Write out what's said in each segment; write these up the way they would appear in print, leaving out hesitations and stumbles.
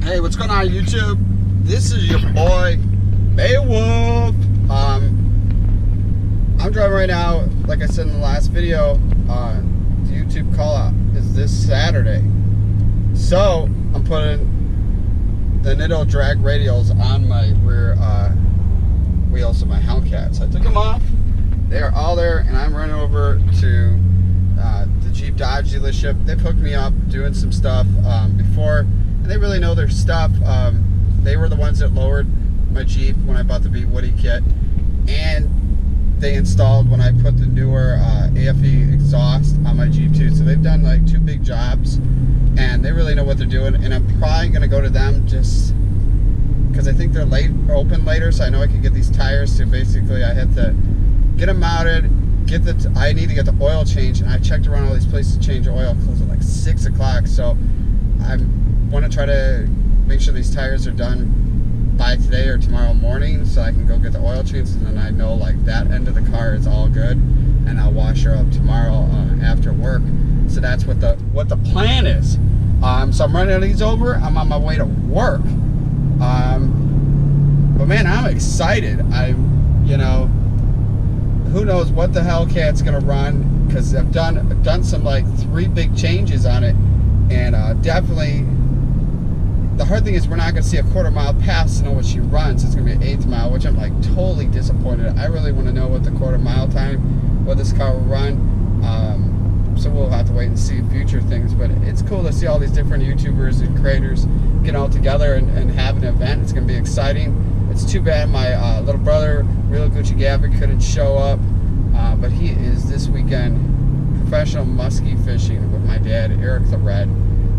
Hey, what's going on YouTube? This is your boy Beowulf. I'm driving right now, like I said in the last video. The YouTube Callout is this Saturday, so I'm putting the Nitto drag radials on my rear wheels of my Hellcat. So I took them off. They are all there, and I'm running over to the Jeep Dodge dealership. They've hooked me up doing some stuff before, and they really know their stuff. They were the ones that lowered my Jeep when I bought the BWoody kit, and they installed when I put the newer AFE exhaust on my Jeep too. So they've done like 2 big jobs, and they really know what they're doing. And I'm probably gonna go to them just because I think they're open later, so I know I can get these tires. So basically, I had to get them mounted, I need to get the oil changed, and I checked around all these places to change oil. Close at like 6 o'clock, so I want to try to make sure these tires are done by today or tomorrow morning, so I can go get the oil changed, and then I know like that end of the car is all good, and I'll wash her up tomorrow after work. So that's what the plan is. So I'm running these over. I'm on my way to work. But man, I'm excited. You know, who knows what the Hellcat's gonna run, because I've done some like 3 big changes on it, and definitely the hard thing is we're not gonna see a 1/4 mile pass to know what she runs. It's gonna be an 1/8 mile, which I'm like totally disappointed. I really want to know what the 1/4 mile time, what this car will run. So we'll have to wait and see future things, but it's cool to see all these different YouTubers and creators get all together and have an event. It's gonna be exciting. It's too bad my little brother, Real Gucci Gavin, couldn't show up, but he is this weekend professional muskie fishing with my dad, Eric the Red.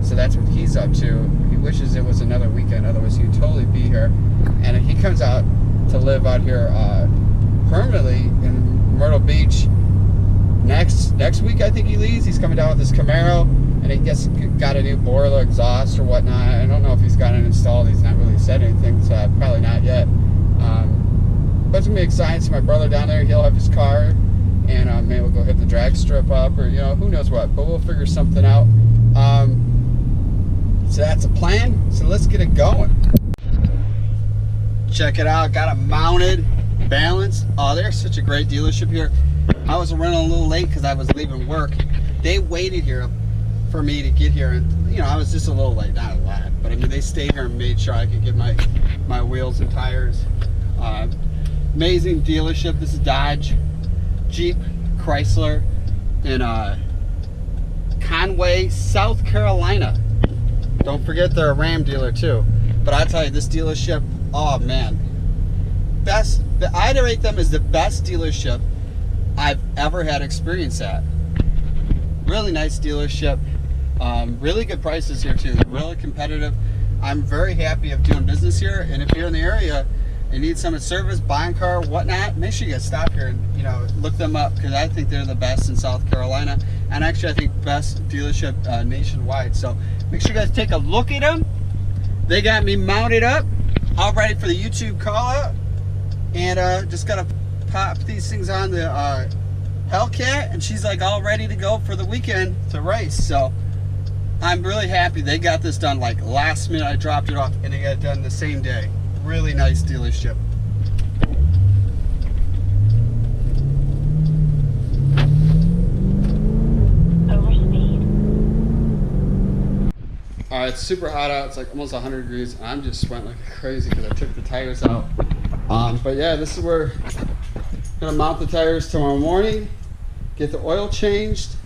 So that's what he's up to. He wishes it was another weekend, otherwise he'd totally be here. And he comes out to live out here permanently in Myrtle Beach. Next week, I think he leaves. He's coming down with his Camaro, and he got a new boiler exhaust or whatnot. I don't know if he's got it installed. He's not really said anything, so probably not yet. But it's gonna be exciting. See my brother down there. He'll have his car, and maybe we'll go hit the drag strip up, or who knows what. But we'll figure something out. So that's a plan. So let's get it going. Check it out. Got it mounted, balanced. Oh, they're such a great dealership here. I was running a little late because I was leaving work. They waited here for me to get here, and I was just a little late, not a lot, but I mean they stayed here and made sure I could get my wheels and tires. Amazing dealership. This is Dodge, Jeep, Chrysler in Conway, South Carolina. Don't forget they're a Ram dealer too. But I tell you, this dealership, oh man, I'd rate them as the best dealership I've ever had experience at. Really nice dealership, really good prices here too, really competitive. I'm very happy of doing business here, and if you're in the area and need some service, buying car, whatnot, make sure you guys stop here and look them up, because I think they're the best in South Carolina, and actually I think best dealership nationwide. So make sure you guys take a look at them. They got me mounted up, all ready for the YouTube call out, and just gotta pop these things on the Hellcat, and she's like all ready to go for the weekend to race. So I'm really happy they got this done like last minute. I dropped it off and they got it done the same day. Really nice dealership. Alright, it's super hot out. It's like almost 100 degrees, and I'm just sweating like crazy because I took the tires out. But yeah, this is where I'm gonna mount the tires tomorrow morning, get the oil changed,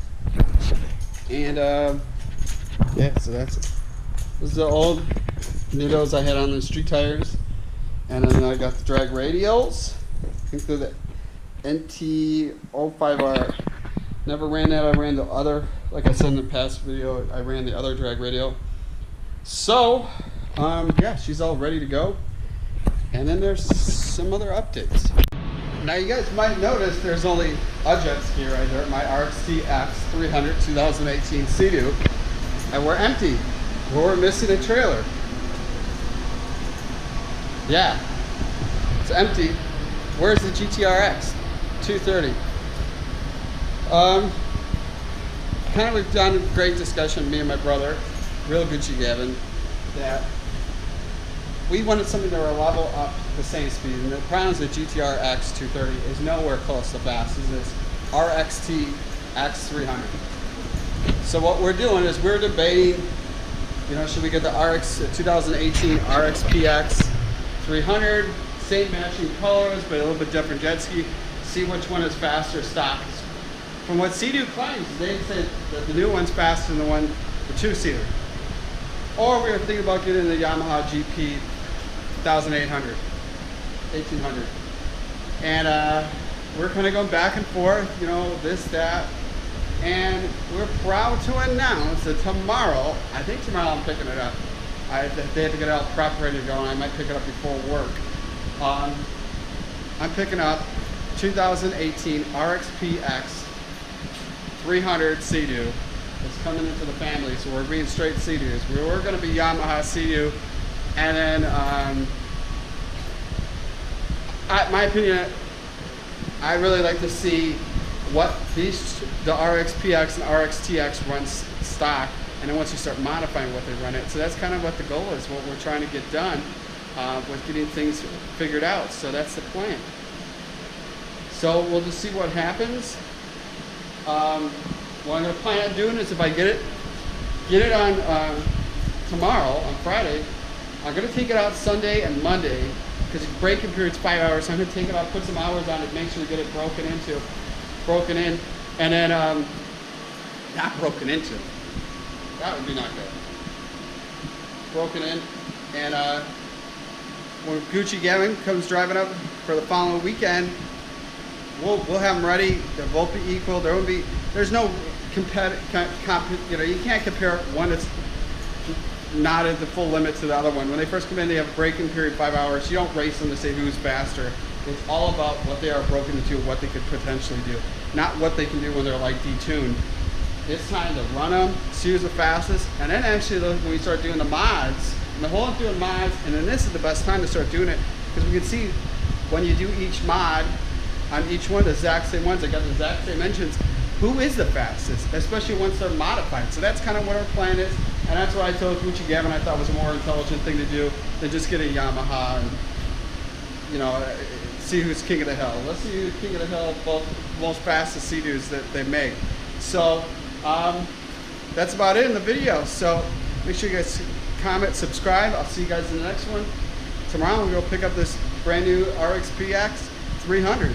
and yeah, so that's it. This is the old Nittos I had on the street tires, and then I got the drag radials. I think they're the NT05R. Never ran that. I ran the other, like I said in the past video, I ran the other drag radial. So yeah, she's all ready to go. And then there's some other updates. Now you guys might notice there's only a jet ski right there, my RXT-X 300 2018 Sea Doo, and we're empty. We're missing a trailer. Yeah, it's empty. Where's the GTR X 230? Kind of we've done a great discussion, me and my brother, Real Gucci Gavin, that we wanted something that would level up the same speed. And the problem is the GTR X 230 is nowhere close to fast as this RXT-X 300. So what we're doing is we're debating, you know, should we get the 2018 RXP-X 300, same matching colors, but a little bit different jet ski, see which one is faster stock. From what Sea Doo claims, they said that the new one's faster than the two-seater. Or we were thinking about getting the Yamaha GP 1800. And we're kind of going back and forth, you know, this, that. And we're proud to announce that tomorrow, I think tomorrow I'm picking it up. They have to get it all prep ready to go, and I might pick it up before work. I'm picking up 2018 RXP-X 300 Sea Doo. It's coming into the family, so we're being straight Sea Doos. We were going to be Yamaha Sea Doo, and then, my opinion, I really like to see what the RXP-X and RXT-X runs stock, and then once you start modifying what they run it. So that's kind of what the goal is, what we're trying to get done with getting things figured out. So that's the plan. So we'll just see what happens. What I'm going to plan on doing is if I get it on tomorrow, on Friday, I'm going to take it out Sunday and Monday, because the braking period's 5 hours, so I'm going to take it out, put some hours on it, make sure we get it broken in, and then, not broken into, that would be not good. Broken in, and when Gucci Gavin comes driving up for the following weekend, we'll have them ready. They'll both be equal. There's no you know, you can't compare one that's not at the full limit to the other one. When they first come in, they have a braking period 5 hours. You don't race them to say who's faster. It's all about what they are broken into, what they could potentially do, not what they can do when they're like detuned. It's time to run them, see who's the fastest, and then actually when we start doing the mods, and the whole time doing mods, and then this is the best time to start doing it, because we can see when you do each mod on each one, the exact same ones, they got the exact same engines, who is the fastest, especially once they're modified. So that's kind of what our plan is, and that's what I told Gucci Gavin I thought was a more intelligent thing to do than just get a Yamaha and, you know, see who's king of the hill. Let's see who's king of the hill, both most fastest Sea Doos that they make. So that's about it in the video. So make sure you guys comment, subscribe. I'll see you guys in the next one. Tomorrow we'll go pick up this brand new RXP-X 300.